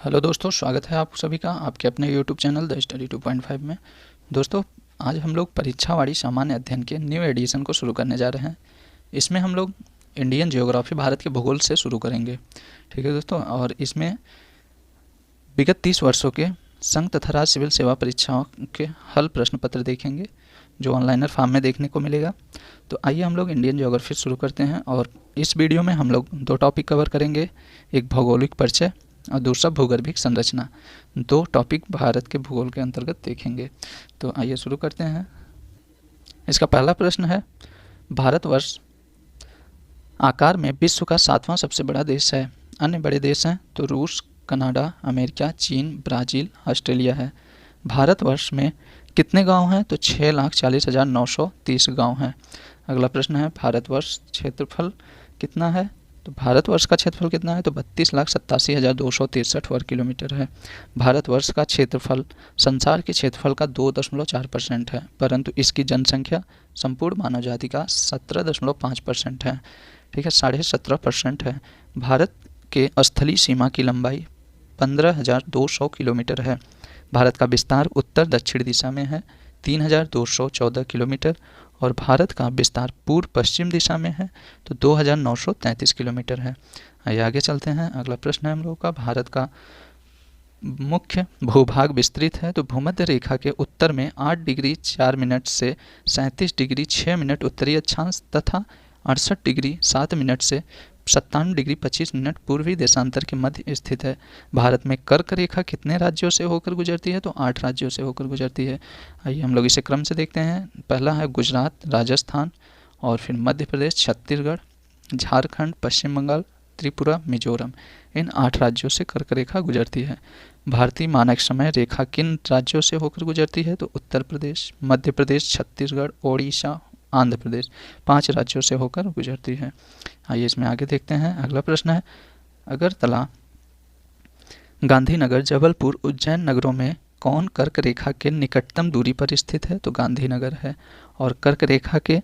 Hello दोस्तों, स्वागत है आप सभी का आपके अपने यूट्यूब चैनल द स्टडी 2.5 में। दोस्तों, आज हम लोग परीक्षावाड़ी सामान्य अध्ययन के न्यू एडिशन को शुरू करने जा रहे हैं। इसमें हम लोग इंडियन ज्योग्राफी, भारत के भूगोल से शुरू करेंगे। ठीक है दोस्तों, और इसमें विगत 30 वर्षों के संघ तथा राज्य सिविल सेवा परीक्षाओं के हल प्रश्न पत्र देखेंगे, जो ऑनलाइनर फॉर्म में देखने को मिलेगा। तो आइए हम लोग इंडियन ज्योग्राफी शुरू करते हैं। और इस वीडियो में हम लोग दो टॉपिक कवर करेंगे, एक भौगोलिक परिचय और दूसरा भूगर्भिक संरचना। दो टॉपिक भारत के भूगोल के अंतर्गत देखेंगे। तो आइए शुरू करते हैं। इसका पहला प्रश्न है, भारतवर्ष आकार में विश्व का 7वां सबसे बड़ा देश है। अन्य बड़े देश हैं तो रूस, कनाडा, अमेरिका, चीन, ब्राज़ील, ऑस्ट्रेलिया है। भारतवर्ष में कितने गांव हैं तो 6,40,930 गांव हैं। अगला प्रश्न है, भारतवर्ष क्षेत्रफल कितना है तो भारतवर्ष का क्षेत्रफल कितना है तो 32,87,263 वर्ग किलोमीटर है। भारतवर्ष का क्षेत्रफल संसार के क्षेत्रफल का 2.4% है, परंतु इसकी जनसंख्या संपूर्ण मानव जाति का 17.5% है। ठीक है, 17.5% है। भारत के स्थलीय सीमा की लंबाई 15,200 किलोमीटर है। भारत का विस्तार उत्तर दक्षिण दिशा में है 3,214 किलोमीटर, और भारत का विस्तार पूर्व पश्चिम दिशा में है तो 2,933 किलोमीटर है। आइए आगे चलते हैं। अगला प्रश्न है हम लोगों का, भारत का मुख्य भूभाग विस्तृत है तो भूमध्य रेखा के उत्तर में 8 डिग्री 4 मिनट से 37 डिग्री 6 मिनट उत्तरी अक्षांश तथा 68 डिग्री 7 मिनट से 57 डिग्री 25 मिनट पूर्वी देशांतर के मध्य स्थित है। भारत में कर्क रेखा कितने राज्यों से होकर गुजरती है तो 8 राज्यों से होकर गुजरती है। आइए हम लोग इसे क्रम से देखते हैं। पहला है गुजरात, राजस्थान, और फिर मध्य प्रदेश, छत्तीसगढ़, झारखंड, पश्चिम बंगाल, त्रिपुरा, मिजोरम। इन 8 राज्यों से कर्क रेखा गुजरती है। भारतीय मानक समय रेखा किन राज्यों से होकर गुजरती है तो उत्तर प्रदेश, मध्य प्रदेश, छत्तीसगढ़, ओडिशा, आंध्र प्रदेश, 5 राज्यों से होकर गुजरती है। आइए इसमें आगे देखते हैं। अगला प्रश्न है, अगरतला, गांधीनगर, जबलपुर, उज्जैन नगरों में कौन कर्क रेखा के निकटतम दूरी पर स्थित है तो गांधीनगर है। और कर्क रेखा के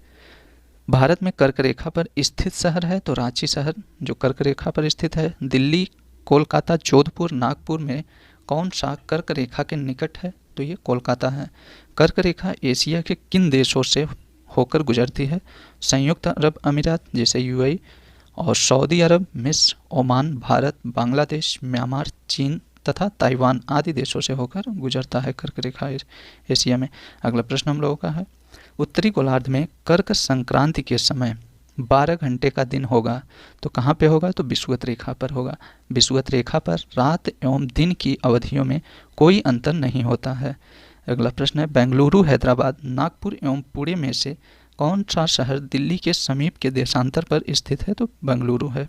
भारत में कर्क रेखा पर स्थित शहर है तो रांची शहर जो कर्क रेखा पर स्थित है। दिल्ली, कोलकाता, जोधपुर, नागपुर में कौन सा कर्क रेखा के निकट है तो ये कोलकाता है। कर्क रेखा एशिया के किन देशों से होकर गुजरती है? संयुक्त अरब अमीरात जैसे यूएई, और सऊदी अरब, मिस्र, ओमान, भारत, बांग्लादेश, म्यांमार, चीन तथा ताइवान आदि देशों से होकर गुजरता है कर्क रेखा एशिया में। अगला प्रश्न हम लोगों का है, उत्तरी गोलार्ध में कर्क संक्रांति के समय 12 घंटे का दिन होगा तो कहाँ पे होगा तो विषुवत रेखा पर होगा। विषुवत रेखा पर रात एवं दिन की अवधियों में कोई अंतर नहीं होता है। अगला प्रश्न है, बेंगलुरु, हैदराबाद, नागपुर एवं पुणे में से कौन सा शहर दिल्ली के समीप के देशांतर पर स्थित है तो बेंगलुरु है।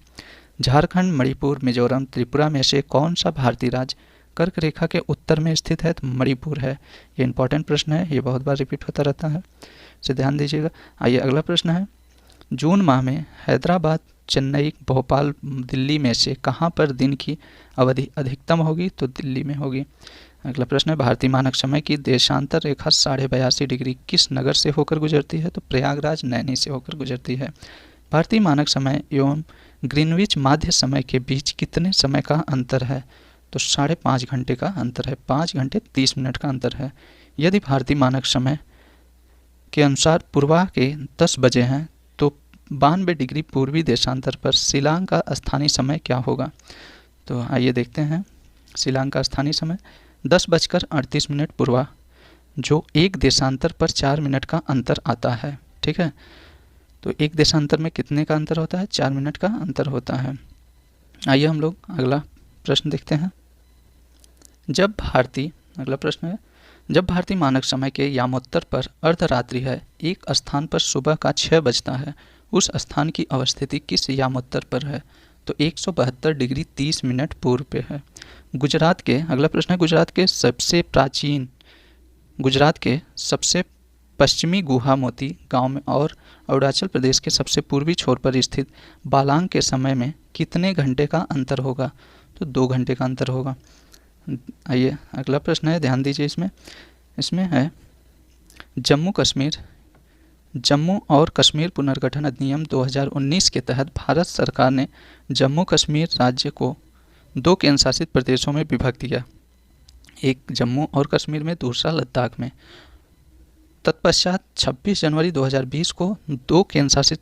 झारखंड, मणिपुर, मिजोरम, त्रिपुरा में से कौन सा भारतीय राज्य कर्क रेखा के उत्तर में स्थित है तो मणिपुर है। ये इंपॉर्टेंट प्रश्न है, ये बहुत बार रिपीट होता रहता है, इसे ध्यान दीजिएगा। आइए अगला प्रश्न है, जून माह में हैदराबाद, चेन्नई, भोपाल, दिल्ली में से कहाँ पर दिन की अवधि अधिकतम होगी तो दिल्ली में होगी। अगला प्रश्न है, भारतीय मानक समय की देशांतर रेखा 82.5 डिग्री किस नगर से होकर गुजरती है तो प्रयागराज, नैनी से होकर गुजरती है। भारतीय मानक समय एवं ग्रीनविच माध्य समय के बीच कितने समय का अंतर है तो 5.5 घंटे का अंतर है, 5 घंटे 30 मिनट का अंतर है। यदि भारतीय मानक समय के अनुसार पूर्वा के 10 बजे हैं तो 92 डिग्री पूर्वी देशांतर पर शिलांग का स्थानीय समय क्या होगा। तो आइए देखते हैं। शिलांग का स्थानीय समय 10:38 पूर्वा, जो एक देशांतर पर 4 मिनट का अंतर आता है। ठीक है, तो एक देशांतर में कितने का अंतर होता है 4 मिनट का अंतर होता है। आइए हम लोग अगला प्रश्न देखते हैं। अगला प्रश्न है, जब भारतीय मानक समय के यामोत्तर पर अर्धरात्रि है, एक स्थान पर सुबह का 6 बजता है, उस स्थान की अवस्थिति किस यामोत्तर पर है तो 172 डिग्री 30 मिनट पूर्व पे है। अगला प्रश्न है, गुजरात के सबसे पश्चिमी गुहा मोती गांव में और अरुणाचल प्रदेश के सबसे पूर्वी छोर पर स्थित बालांग के समय में कितने घंटे का अंतर होगा तो 2 घंटे का अंतर होगा। आइए अगला प्रश्न है, ध्यान दीजिए। इसमें है, जम्मू और कश्मीर पुनर्गठन अधिनियम 2019 के तहत भारत सरकार ने जम्मू कश्मीर राज्य को दो केंद्र शासित प्रदेशों में विभक्त किया, एक जम्मू और कश्मीर में, दूसरा लद्दाख में। तत्पश्चात 26 जनवरी 2020 को दो केंद्र शासित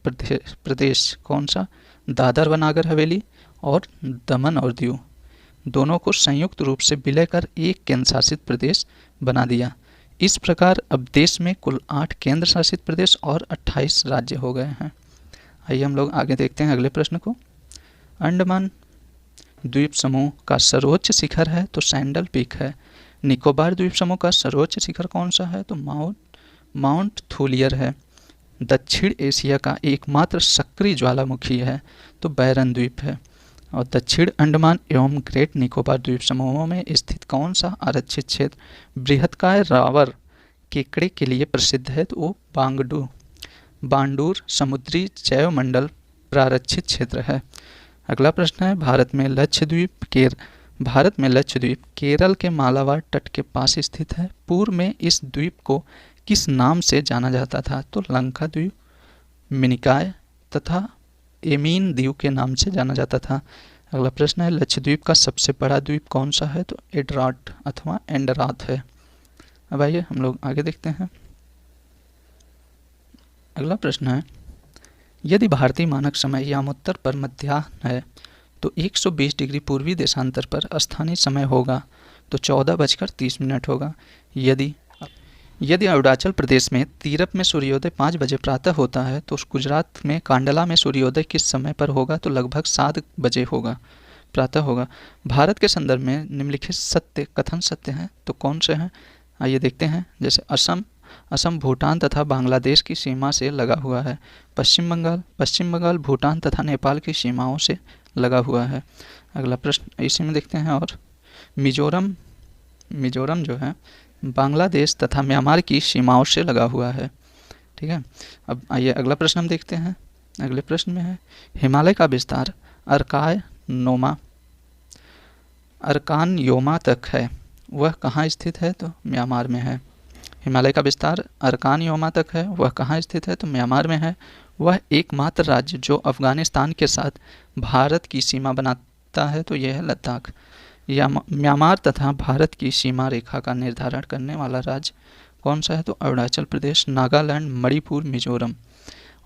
प्रदेश कौन सा, दादर व नागर हवेली और दमन और दीव, दोनों को संयुक्त रूप से विलय कर एक केंद्र शासित प्रदेश बना दिया। इस प्रकार अब देश में कुल 8 केंद्र शासित प्रदेश और 28 राज्य हो गए हैं। आइए हम लोग आगे देखते हैं अगले प्रश्न को। अंडमान द्वीप समूह का सर्वोच्च शिखर है तो सैंडल पीक है। निकोबार द्वीप समूह का सर्वोच्च शिखर कौन सा है, तो माउंट थूलियर है। दक्षिण एशिया का एकमात्र सक्रिय ज्वालामुखी है तो बैरन द्वीप है। और दक्षिण अंडमान एवं ग्रेट निकोबार द्वीप समूहों में स्थित कौन सा आरक्षित क्षेत्र बृहत्काय रावर केकड़े के लिए प्रसिद्ध है, तो वो बांडूर समुद्री जैवमंडल प्रारक्षित क्षेत्र है। अगला प्रश्न है, भारत में लक्षद्वीप केरल के मालाबार तट के पास स्थित है। पूर्व में इस द्वीप को किस नाम से जाना जाता था, तो लंका द्वीप, मिनिकॉय तथा एमीन द्वीप के नाम से जाना जाता था। अगला प्रश्न है, लक्षद्वीप का सबसे बड़ा द्वीप कौन सा है, तो एडराट अथवा एंडरात है। अब आइए हम लोग आगे देखते हैं। अगला प्रश्न है, यदि भारतीय मानक समय यामोत्तर पर मध्याह्न है तो 120 डिग्री पूर्वी देशांतर पर स्थानीय समय होगा तो 14:30 होगा। यदि अरुणाचल प्रदेश में तीरप में सूर्योदय 5 बजे प्रातः होता है तो गुजरात में कांडला में सूर्योदय किस समय पर होगा, तो लगभग 7 बजे प्रातः होगा। भारत के संदर्भ में निम्नलिखित कथन सत्य हैं, तो कौन से हैं, आइए देखते हैं। जैसे असम भूटान तथा बांग्लादेश की सीमा से लगा हुआ है। पश्चिम बंगाल भूटान तथा नेपाल की सीमाओं से लगा हुआ है। अगला प्रश्न इसी में देखते हैं। और मिजोरम जो है बांग्लादेश तथा म्यांमार की सीमाओं से लगा हुआ है। ठीक है, अब आइए अगला प्रश्न हम देखते हैं। अगले प्रश्न में है, हिमालय का विस्तार अरकान योमा तक है, वह कहाँ स्थित है, तो म्यांमार में है। हिमालय का विस्तार अरकान योमा तक है, वह कहाँ स्थित है, तो म्यांमार में है। वह एकमात्र राज्य जो अफगानिस्तान के साथ भारत की सीमा बनाता है, तो यह है लद्दाख। म्यांमार तथा भारत की सीमा रेखा का निर्धारण करने वाला राज्य कौन सा है, तो अरुणाचल प्रदेश, नागालैंड, मणिपुर, मिजोरम।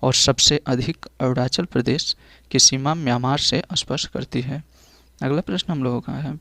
और सबसे अधिक अरुणाचल प्रदेश की सीमा म्यांमार से स्पर्श करती है। अगला प्रश्न हम लोगों का है,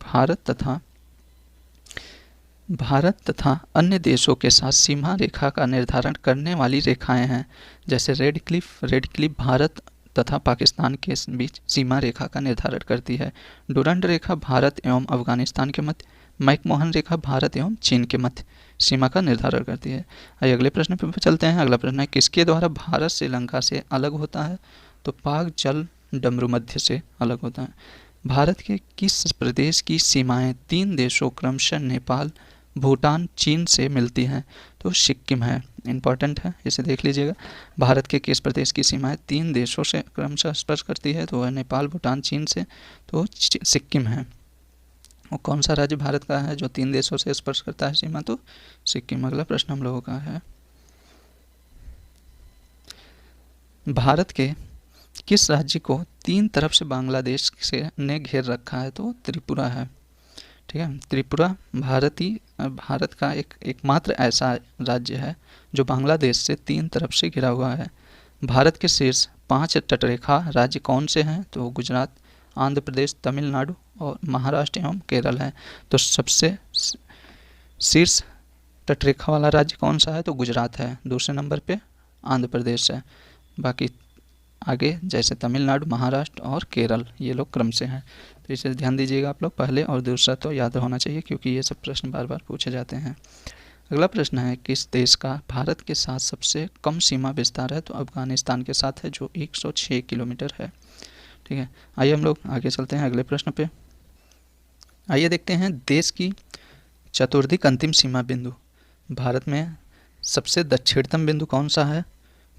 भारत तथा अन्य देशों के साथ सीमा रेखा का निर्धारण करने वाली रेखाएं हैं। जैसे रेड क्लिफ भारत तथा पाकिस्तान के बीच सीमा रेखा का निर्धारण करती है। डुरंड रेखा भारत एवं अफगानिस्तान के मध्य, मैकमोहन रेखा भारत एवं चीन के मध्य सीमा का निर्धारण करती है। आइए अगले प्रश्न पर चलते हैं। अगला प्रश्न है, किसके द्वारा भारत श्रीलंका से अलग होता है, तो पाक जल डमरू मध्य से अलग होता है। भारत के किस प्रदेश की सीमाएं 3 देशों क्रमशः नेपाल, भूटान, चीन से मिलती हैं, तो सिक्किम है। इंपॉर्टेंट है, इसे देख लीजिएगा। भारत के किस प्रदेश की सीमाएं 3 देशों से क्रमशः स्पर्श करती है, तो वह नेपाल, भूटान, चीन से, तो सिक्किम है। और कौन सा राज्य भारत का है जो 3 देशों से स्पर्श करता है सीमा, तो सिक्किम। अगला प्रश्न हम लोगों का है, भारत के किस राज्य को 3 तरफ से बांग्लादेश से ने घेर रखा है, तो त्रिपुरा है। ठीक है, त्रिपुरा भारत का एकमात्र ऐसा राज्य है जो बांग्लादेश से 3 तरफ से घिरा हुआ है। भारत के शीर्ष 5 तटरेखा राज्य कौन से हैं, तो गुजरात, आंध्र प्रदेश, तमिलनाडु और महाराष्ट्र एवं केरल है। तो सबसे शीर्ष तटरेखा वाला राज्य कौन सा है, तो गुजरात है। दूसरे नंबर पे आंध्र प्रदेश है। बाकी आगे जैसे तमिलनाडु, महाराष्ट्र और केरल, ये लोग क्रम से हैं। तो इसे ध्यान दीजिएगा आप लोग, पहले और दूसरा तो याद होना चाहिए क्योंकि ये सब प्रश्न बार बार पूछे जाते हैं। अगला प्रश्न है, किस देश का भारत के साथ सबसे कम सीमा विस्तार है, तो अफगानिस्तान के साथ है जो 106 किलोमीटर है। ठीक है, आइए हम लोग आगे चलते हैं अगले प्रश्न पे। आइए देखते हैं, देश की चतुर्दिक अंतिम सीमा बिंदु भारत में सबसे दक्षिणतम बिंदु कौन सा है,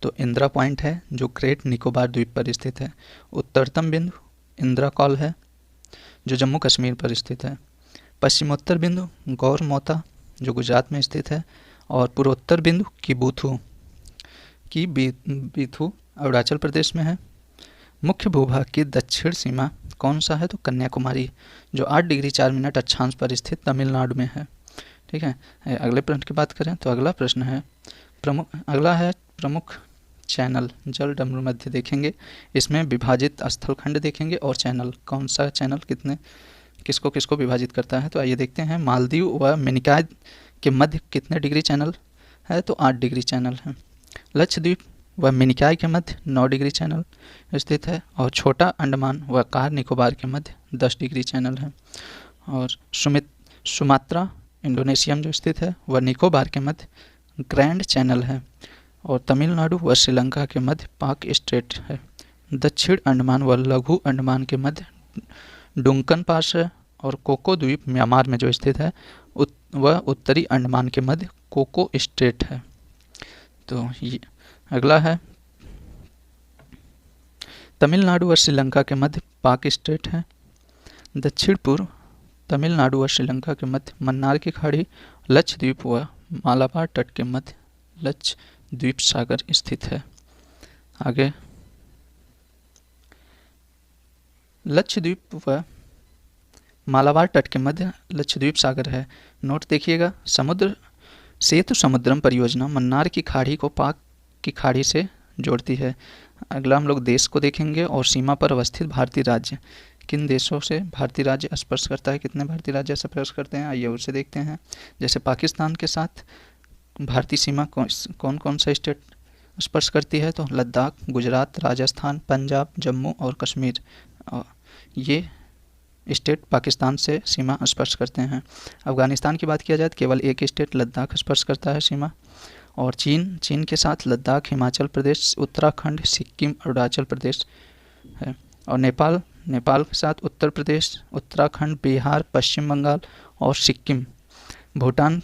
तो इंदिरा पॉइंट है जो ग्रेट निकोबार द्वीप पर स्थित है। उत्तरतम बिंदु इंदिरा कॉल है जो जम्मू कश्मीर पर स्थित है। पश्चिमोत्तर बिंदु गौर मोता जो गुजरात में स्थित है। और पूर्वोत्तर बिंदु की बीथू अरुणाचल प्रदेश में है। मुख्य भूभाग की दक्षिण सीमा कौन सा है, तो कन्याकुमारी, जो 8 डिग्री 4 मिनट अक्षांश पर स्थित तमिलनाडु में है। ठीक है। अगले प्रश्न की बात करें तो अगला प्रश्न है प्रमुख चैनल जल डमरू मध्य देखेंगे। इसमें विभाजित स्थलखंड देखेंगे और चैनल, कौन सा चैनल किसको किसको विभाजित करता है। तो आइए देखते हैं। मालदीव व मिनिकॉय के मध्य कितने डिग्री चैनल है, तो 8 डिग्री चैनल है। लक्षद्वीप व मिनिकॉय के मध्य 9 डिग्री चैनल स्थित है और छोटा अंडमान व कार निकोबार के मध्य 10 डिग्री चैनल है। और सुमात्रा इंडोनेशिया में जो स्थित है वह निकोबार के मध्य ग्रैंड चैनल है और तमिलनाडु व श्रीलंका के मध्य पाक स्ट्रेट है। दक्षिण अंडमान व लघु अंडमान के मध्य डुंकन पास है और कोको द्वीप म्यांमार में जो स्थित है वह उत्तरी अंडमान के मध्य कोको स्ट्रेट है। तो ये अगला है तमिलनाडु और श्रीलंका के मध्य पाक स्ट्रेट है। दक्षिण पूर्व तमिलनाडु और श्रीलंका के मध्य मन्नार की खाड़ी, लक्षद्वीप व मालाबार तट के मध्य लक्षद्वीप सागर स्थित है। आगे लक्षद्वीप व मालाबार तट के मध्य लक्षद्वीप सागर है। नोट देखिएगा, सेतु समुद्रम परियोजना मन्नार की खाड़ी को पाक की खाड़ी से जोड़ती है। अगला हम लोग देश को देखेंगे और सीमा पर अवस्थित भारतीय राज्य, किन देशों से भारतीय राज्य स्पर्श करता है, कितने भारतीय राज्य स्पर्श करते हैं, आइए उसे देखते हैं। जैसे पाकिस्तान के साथ भारतीय सीमा कौन कौन सा स्टेट स्पर्श करती है, तो लद्दाख, गुजरात, राजस्थान, पंजाब, जम्मू और कश्मीर, ये स्टेट पाकिस्तान से सीमा स्पर्श करते हैं। अफगानिस्तान की बात किया जाए तो केवल एक स्टेट लद्दाख स्पर्श करता है सीमा। और चीन के साथ लद्दाख, हिमाचल प्रदेश, उत्तराखंड, सिक्किम, अरुणाचल प्रदेश है। और नेपाल के साथ उत्तर प्रदेश, उत्तराखंड, बिहार, पश्चिम बंगाल और सिक्किम। भूटान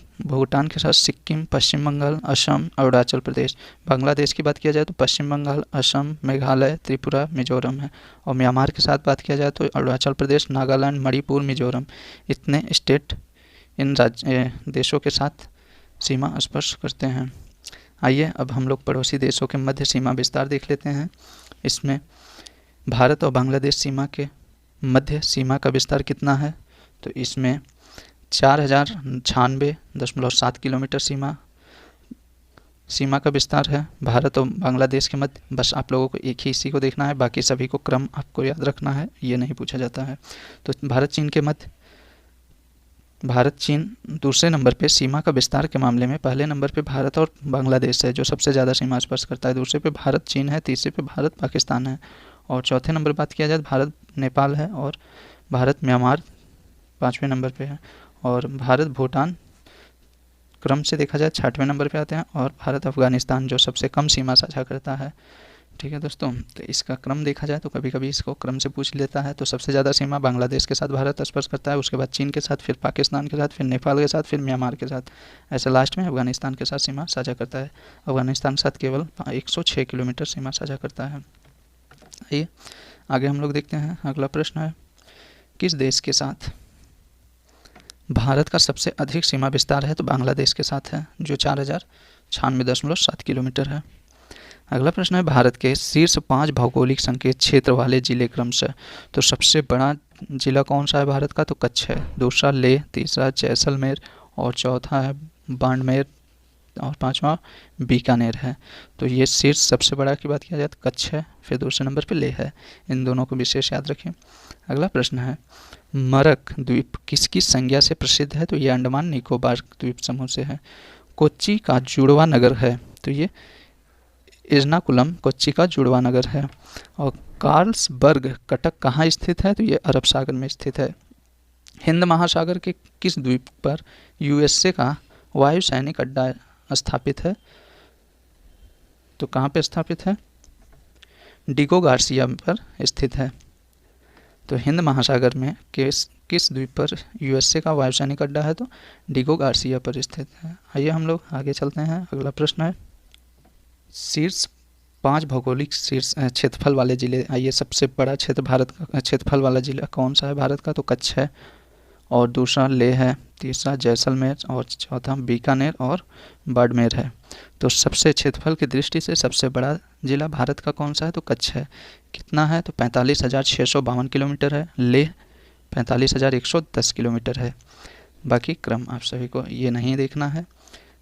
के साथ सिक्किम, पश्चिम बंगाल, असम, अरुणाचल प्रदेश। बांग्लादेश की बात किया जाए तो पश्चिम बंगाल, असम, मेघालय, त्रिपुरा, मिजोरम है। और म्यांमार के साथ बात किया जाए तो अरुणाचल प्रदेश, नागालैंड, मणिपुर, मिजोरम, इतने स्टेट इन देशों के साथ सीमा स्पर्श करते हैं। आइए अब हम लोग पड़ोसी देशों के मध्य सीमा विस्तार देख लेते हैं। इसमें भारत और बांग्लादेश सीमा के मध्य सीमा का विस्तार कितना है, तो इसमें 4096.7 किलोमीटर सीमा का विस्तार है भारत और बांग्लादेश के मध्य। बस आप लोगों को एक ही इसी को देखना है, बाकी सभी को क्रम आपको याद रखना है, ये नहीं पूछा जाता है। तो भारत चीन दूसरे नंबर पे सीमा का विस्तार के मामले में। पहले नंबर पे भारत और बांग्लादेश है जो सबसे ज़्यादा सीमा स्पर्श करता है, दूसरे पे भारत चीन है, तीसरे पे भारत पाकिस्तान है और चौथे नंबर बात किया जाए भारत नेपाल है और भारत म्यांमार 5वें नंबर पे है और भारत भूटान क्रम से देखा जाए 6वें नंबर पे आते हैं और भारत अफगानिस्तान जो सबसे कम सीमा साझा करता है। ठीक है दोस्तों, तो इसका क्रम देखा जाए तो कभी कभी इसको क्रम से पूछ लेता है। तो सबसे ज़्यादा सीमा बांग्लादेश के साथ भारत स्पर्श करता है, उसके बाद चीन के साथ, फिर पाकिस्तान के साथ, फिर नेपाल के साथ, फिर म्यांमार के साथ, ऐसे लास्ट में अफगानिस्तान के साथ सीमा साझा करता है। अफगानिस्तान के साथ केवल 106 किलोमीटर सीमा साझा करता है। आइए आगे हम लोग देखते हैं। अगला प्रश्न है, किस देश के साथ भारत का सबसे अधिक सीमा विस्तार है, तो बांग्लादेश के साथ है जो 4096.7 किलोमीटर है। अगला प्रश्न है, भारत के शीर्ष 5 भौगोलिक संकेत क्षेत्र वाले जिले क्रमशः। तो सबसे बड़ा जिला कौन सा है भारत का, तो कच्छ है, दूसरा लेह, तीसरा जैसलमेर और चौथा है बाड़मेर और 5वां बीकानेर है। तो ये शीर्ष सबसे बड़ा की बात किया जाए तो कच्छ है, फिर दूसरे नंबर पे लेह है, इन दोनों को विशेष याद रखें। अगला प्रश्न है, मरक द्वीप किसकी संज्ञा से प्रसिद्ध है, तो ये अंडमान निकोबार द्वीप समूह से है। कोच्चि का जुड़वा नगर है, तो ये एर्नाकुलम कोच्चि का जुड़वा नगर है। और कार्लसबर्ग कटक कहाँ स्थित है, तो ये अरब सागर में स्थित है। हिंद महासागर के किस द्वीप पर यूएसए का वायु सैनिक अड्डा स्थापित है, तो कहाँ पे स्थापित है, डिगो गार्सिया पर स्थित है। तो हिंद महासागर में किस द्वीप पर यूएसए का वायु सैनिक अड्डा है, तो डिगो गार्सिया पर स्थित है। आइए हम लोग आगे चलते हैं। अगला प्रश्न है, शीर्ष 5 भौगोलिक शीर्ष क्षेत्रफल वाले जिले। आइए सबसे बड़ा क्षेत्र भारत का क्षेत्रफल वाला जिला कौन सा है भारत का, तो कच्छ है और दूसरा लेह है, तीसरा जैसलमेर और चौथा बीकानेर और बाड़मेर है। तो सबसे क्षेत्रफल की दृष्टि से सबसे बड़ा जिला भारत का कौन सा है? तो कच्छ है। कितना है? तो 45,652 किलोमीटर है। लेह 45,110 किलोमीटर है। बाकी क्रम आप सभी को ये नहीं देखना है,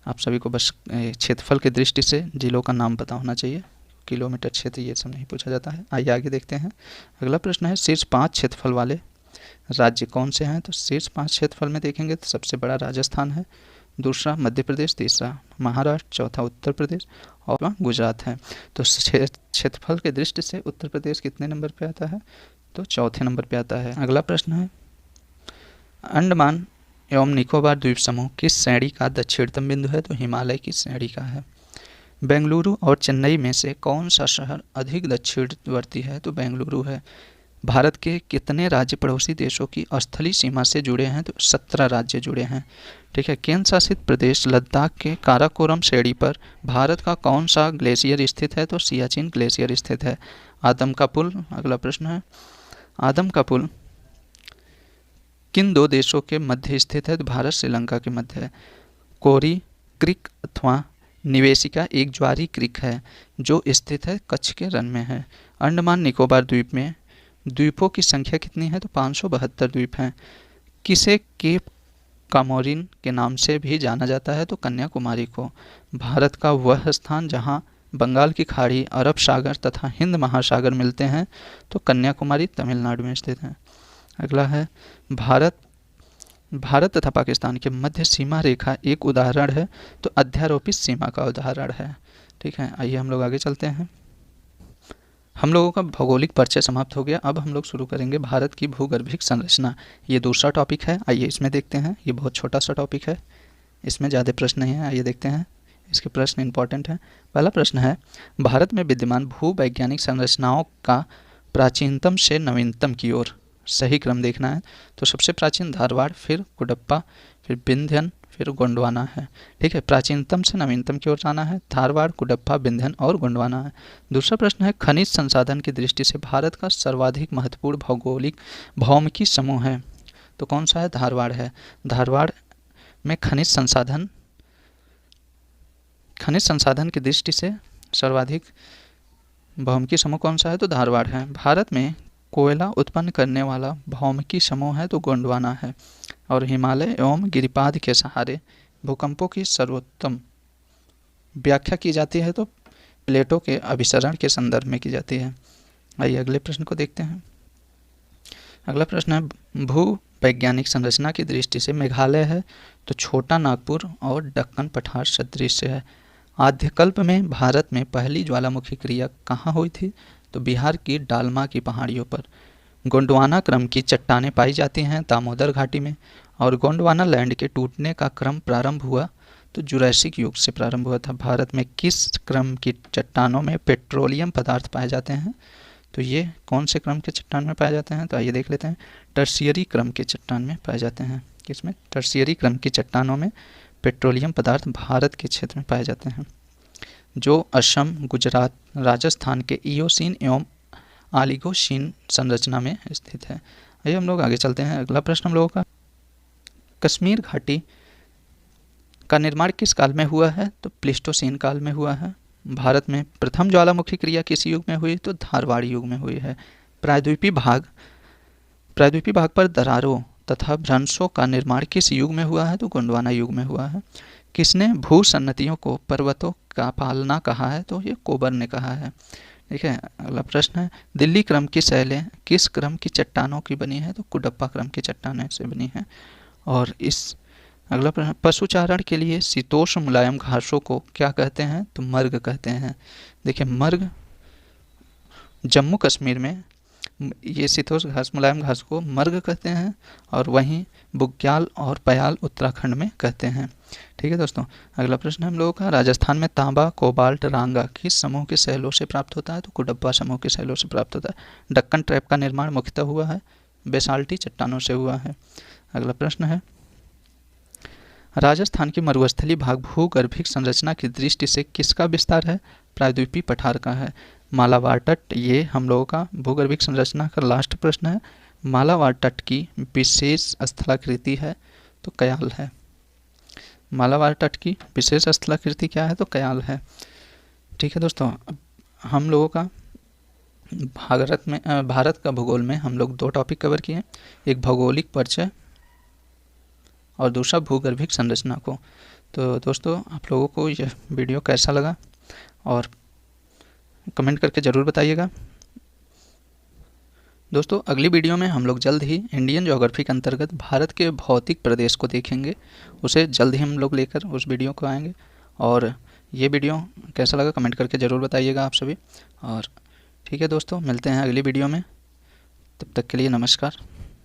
आप सभी को बस क्षेत्रफल की दृष्टि से जिलों का नाम पता होना चाहिए, किलोमीटर क्षेत्र ये सब नहीं पूछा जाता है। आइए आगे देखते हैं। अगला प्रश्न है शीर्ष 5 क्षेत्रफल वाले राज्य कौन से हैं? तो शीर्ष 5 क्षेत्रफल में देखेंगे तो सबसे बड़ा राजस्थान है, दूसरा मध्य प्रदेश, तीसरा महाराष्ट्र, चौथा उत्तर प्रदेश और गुजरात है। तो क्षेत्रफल के दृष्टि से उत्तर प्रदेश कितने नंबर पे आता है? तो चौथे नंबर पे आता है। अगला प्रश्न है अंडमान एवं निकोबार द्वीप समूह किस श्रेणी का दक्षिणतम बिंदु है? तो हिमालय की श्रेणी का है। बेंगलुरु और चेन्नई में से कौन सा शहर अधिक दक्षिणवर्ती है? तो बेंगलुरु है। भारत के कितने राज्य पड़ोसी देशों की स्थलीय सीमा से जुड़े हैं? तो 17 राज्य जुड़े हैं। ठीक है। केंद्र शासित प्रदेश लद्दाख के काराकोरम श्रेणी पर भारत का कौन सा ग्लेशियर स्थित है? तो सियाचिन ग्लेशियर स्थित है। आदम का पुल, अगला प्रश्न है आदम का पुल किन दो देशों के मध्य स्थित है? तो भारत श्रीलंका के मध्य है। कोरी क्रिक अथवा निवेशिका एक ज्वारी क्रिक है जो स्थित है कच्छ के रन में है। अंडमान निकोबार द्वीप में द्वीपों की संख्या कितनी है? तो 572 द्वीप हैं। किसे केप कामोरिन के नाम से भी जाना जाता है? तो कन्याकुमारी को। भारत का वह स्थान जहां बंगाल की खाड़ी, अरब सागर तथा हिंद महासागर मिलते हैं, तो कन्याकुमारी तमिलनाडु में स्थित है। अगला है भारत तथा पाकिस्तान के मध्य सीमा रेखा एक उदाहरण है, तो अध्यारोपित सीमा का उदाहरण है। ठीक है। आइए हम लोग आगे चलते हैं। हम लोगों का भौगोलिक परिचय समाप्त हो गया। अब हम लोग शुरू करेंगे भारत की भूगर्भिक संरचना। ये दूसरा टॉपिक है। आइए इसमें देखते हैं। ये बहुत छोटा सा टॉपिक है, इसमें ज़्यादा प्रश्न नहीं है। आइए देखते हैं, इसके प्रश्न इंपॉर्टेंट हैं। पहला प्रश्न है भारत में विद्यमान भूवैज्ञानिक संरचनाओं का प्राचीनतम से नवीनतम की ओर सही क्रम देखना है। तो सबसे प्राचीन धारवाड़, फिर कुडप्पा, फिर विंध्यन, फिर गोंडवाना है। ठीक है। प्राचीनतम से नवीनतम की ओर जाना है। धारवाड़, कुडप्पा, विंध्यन और गोंडवाना है। दूसरा प्रश्न है खनिज संसाधन की दृष्टि से भारत का सर्वाधिक महत्वपूर्ण भौगोलिक भौमिकी समूह है, तो कौन सा है? धारवाड़ है। धारवाड़ में खनिज संसाधन की दृष्टि से सर्वाधिक भौमिकी समूह कौन सा है? तो धारवाड़ है। भारत में कोयला उत्पन्न करने वाला भौमिकी समूह है, तो गोंडवाना है। और हिमालय एवं गिरिपाद के सहारे भूकंपों की सर्वोत्तम व्याख्या की जाती है, तो प्लेटों के अभिसरण के संदर्भ में की जाती है। आइए अगले प्रश्न को देखते हैं। अगला प्रश्न है भूवैज्ञानिक संरचना की दृष्टि से मेघालय है, तो छोटा नागपुर और दक्कन पठार सदृश है। आद्यकल्प में भारत में पहली ज्वालामुखी क्रिया कहाँ हुई थी? तो बिहार की डालमा की पहाड़ियों पर। गोंडवाना क्रम की चट्टानें पाई जाती हैं दामोदर घाटी में। और गोंडवाना लैंड के टूटने का क्रम प्रारंभ हुआ तो जुरैसिक युग से प्रारंभ हुआ था। भारत में किस क्रम की चट्टानों में पेट्रोलियम पदार्थ पाए जाते हैं? तो ये कौन से क्रम के चट्टान में पाए जाते हैं? तो आइए देख लेते हैं। टर्शियरी क्रम के चट्टान में पाए जाते हैं। किसमें? टर्शियरी क्रम की चट्टानों में पेट्रोलियम पदार्थ भारत के क्षेत्र में पाए जाते हैं, जो असम, गुजरात, राजस्थान के इयोसीन एवं आलिगोशीन संरचना में स्थित है। आइए हम लोग आगे चलते हैं। अगला प्रश्न हम लोगों का कश्मीर घाटी का निर्माण किस काल में हुआ है? तो प्लीस्टोसीन काल में हुआ है। भारत में प्रथम ज्वालामुखी क्रिया किस युग में हुई? तो धारवाड़ी युग में हुई है। प्रायद्वीपीय भाग पर दरारों तथा भ्रंशों का निर्माण किस युग में हुआ है? तो गोंडवाना युग में हुआ है। किसने भूसन्नतियों को पर्वतों का पालना कहा है? तो ये कोबर ने कहा है। ठीक है। अगला प्रश्न है दिल्ली क्रम की शैलें किस क्रम की चट्टानों की बनी है? तो कुडप्पा क्रम की चट्टानों से बनी है। और इस अगला प्रश्न पशुचारण के लिए शीतोष्ण मुलायम घासों को क्या कहते हैं? तो मर्ग कहते हैं। देखिए मर्ग जम्मू कश्मीर में ये शीतोष्ण घास, मुलायम घास को मर्ग कहते हैं, और वहीं बुग्याल और पयाल उत्तराखंड में कहते हैं। ठीक है दोस्तों। अगला प्रश्न हम लोगों का राजस्थान में तांबा, कोबाल्ट, रांगा किस समूह के शैलों से प्राप्त होता है? तो कुडप्पा समूह के शैलों से प्राप्त होता है। दक्कन ट्रैप का निर्माण मुख्यतः हुआ है बेसाल्टी चट्टानों से हुआ है। अगला प्रश्न है राजस्थान की मरुस्थलीय भाग भूगर्भिक संरचना की दृष्टि से किसका विस्तार है? प्रायद्वीपीय पठार का है। मालाबार तट, ये हम लोगों का भूगर्भिक संरचना का लास्ट प्रश्न है। मालाबार तट की विशेष स्थलाकृति है, तो कयाल है। मालाबार तट की विशेष स्थलाकृति क्या है? तो कयाल है। ठीक है दोस्तों, अब हम लोगों का भारत का भूगोल में हम लोग 2 टॉपिक कवर किए, एक भौगोलिक परिचय और दूसरा भूगर्भिक संरचना को। तो दोस्तों, आप लोगों को यह वीडियो कैसा लगा और कमेंट करके ज़रूर बताइएगा। दोस्तों, अगली वीडियो में हम लोग जल्द ही इंडियन ज्योग्राफी के अंतर्गत भारत के भौतिक प्रदेश को देखेंगे। उसे जल्द ही हम लोग लेकर उस वीडियो को आएंगे। और ये वीडियो कैसा लगा कमेंट करके ज़रूर बताइएगा आप सभी। और ठीक है दोस्तों, मिलते हैं अगली वीडियो में, तब तक के लिए नमस्कार।